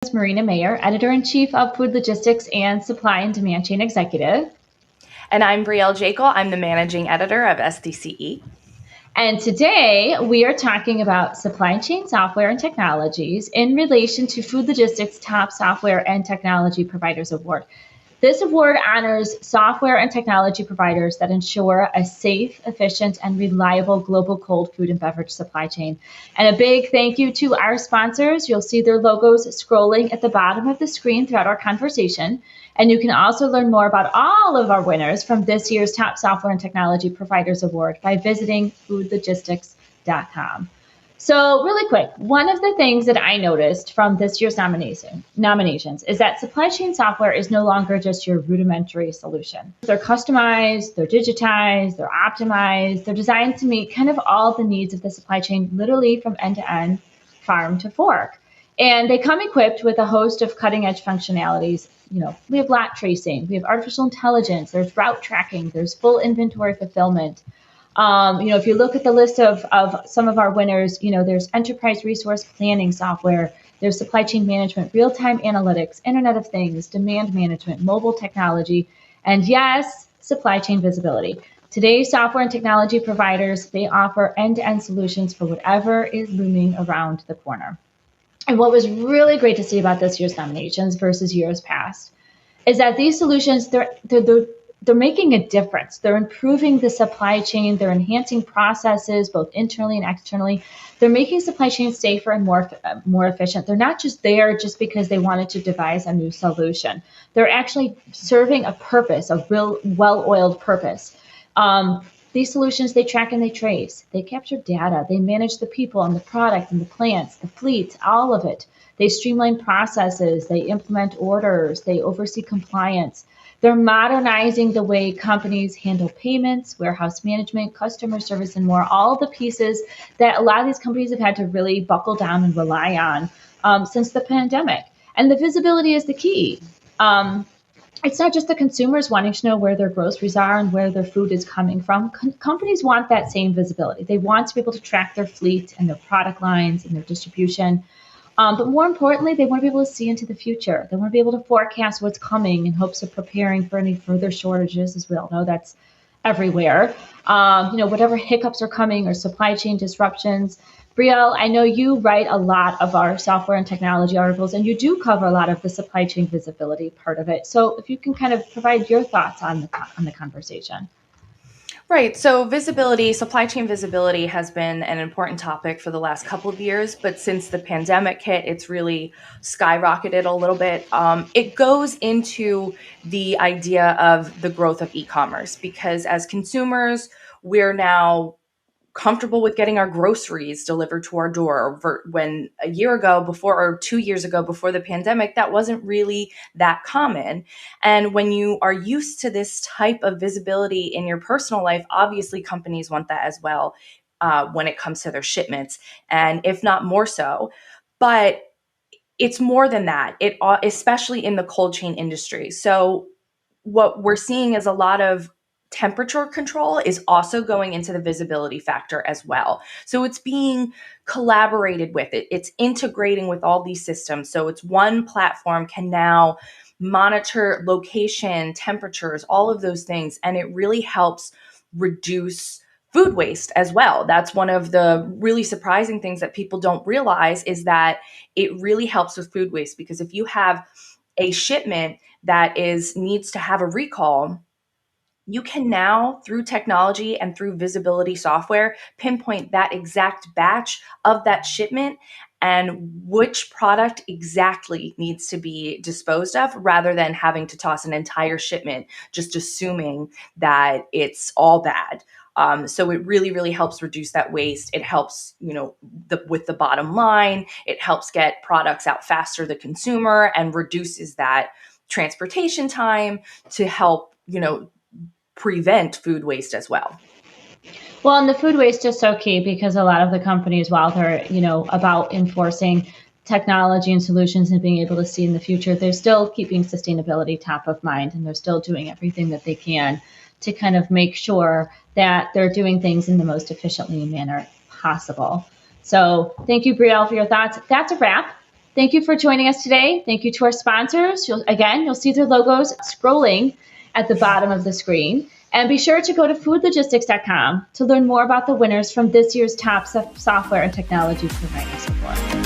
is Marina Mayer, Editor-in-Chief of Food Logistics and Supply and Demand Chain Executive. And I'm Brielle Jekyll. I'm the Managing Editor of SDCE. And today we are talking about supply chain software and technologies in relation to Food Logistics Top Software and Technology Providers Award. This award honors software and technology providers that ensure a safe, efficient, and reliable global cold food and beverage supply chain. And a big thank you to our sponsors. You'll see their logos scrolling at the bottom of the screen throughout our conversation. And you can also learn more about all of our winners from this year's Top Software and Technology Providers Award by visiting foodlogistics.com. So really quick, one of the things that I noticed from this year's nominations is that supply chain software is no longer just your rudimentary solution. They're customized, they're digitized, they're optimized, they're designed to meet kind of all the needs of the supply chain, literally from end to end, farm to fork. And they come equipped with a host of cutting edge functionalities. We have lot tracing, we have artificial intelligence, there's route tracking, there's full inventory fulfillment. If you look at the list of some of our winners, there's enterprise resource planning software, there's supply chain management, real-time analytics, Internet of Things, demand management, mobile technology, and yes, supply chain visibility. Today's software and technology providers, they offer end-to-end solutions for whatever is looming around the corner. And what was really great to see about this year's nominations versus years past is that these solutions, they're making a difference. They're improving the supply chain. They're enhancing processes, both internally and externally. They're making supply chains safer and more efficient. They're not just there just because they wanted to devise a new solution. They're actually serving a purpose, a real well-oiled purpose. These solutions, they track and they trace. They capture data. They manage the people and the product and the plants, the fleet, all of it. They streamline processes. They implement orders. They oversee compliance. They're modernizing the way companies handle payments, warehouse management, customer service, and more, all the pieces that a lot of these companies have had to really buckle down and rely on since the pandemic. And the visibility is the key. It's not just the consumers wanting to know where their groceries are and where their food is coming from. Companies want that same visibility. They want to be able to track their fleet and their product lines and their distribution. But more importantly, they want to be able to see into the future. They want to be able to forecast what's coming in hopes of preparing for any further shortages, as we all know that's everywhere. Whatever hiccups are coming or supply chain disruptions. Brielle, I know you write a lot of our software and technology articles, and you do cover a lot of the supply chain visibility part of it. So if you can kind of provide your thoughts on the conversation. Right. So visibility, supply chain visibility has been an important topic for the last couple of years, but since the pandemic hit, it's really skyrocketed a little bit. It goes into the idea of the growth of e-commerce because as consumers, we're now comfortable with getting our groceries delivered to our door. When a year ago before, or 2 years ago before the pandemic, that wasn't really that common. And when you are used to this type of visibility in your personal life, obviously companies want that as well when it comes to their shipments, and if not more so. But it's more than that, especially in the cold chain industry. So what we're seeing is a lot of temperature control is also going into the visibility factor as well. So it's being collaborated with it. It's integrating with all these systems. So it's one platform can now monitor location, temperatures, all of those things. And it really helps reduce food waste as well. That's one of the really surprising things that people don't realize is that it really helps with food waste, because if you have a shipment that needs to have a recall, you can now, through technology and through visibility software, pinpoint that exact batch of that shipment and which product exactly needs to be disposed of, rather than having to toss an entire shipment, just assuming that it's all bad. So it really, really helps reduce that waste. It helps, with the bottom line. It helps get products out faster to the consumer and reduces that transportation time to help, prevent food waste as well. Well, and the food waste is so key because a lot of the companies, while they're, about enforcing technology and solutions and being able to see in the future, they're still keeping sustainability top of mind, and they're still doing everything that they can to kind of make sure that they're doing things in the most efficiently manner possible. So thank you, Brielle, for your thoughts. That's a wrap. Thank you for joining us today. Thank you to our sponsors. You'll see their logos scrolling at the bottom of the screen. And be sure to go to foodlogistics.com to learn more about the winners from this year's Top Software and Technology Providers Award.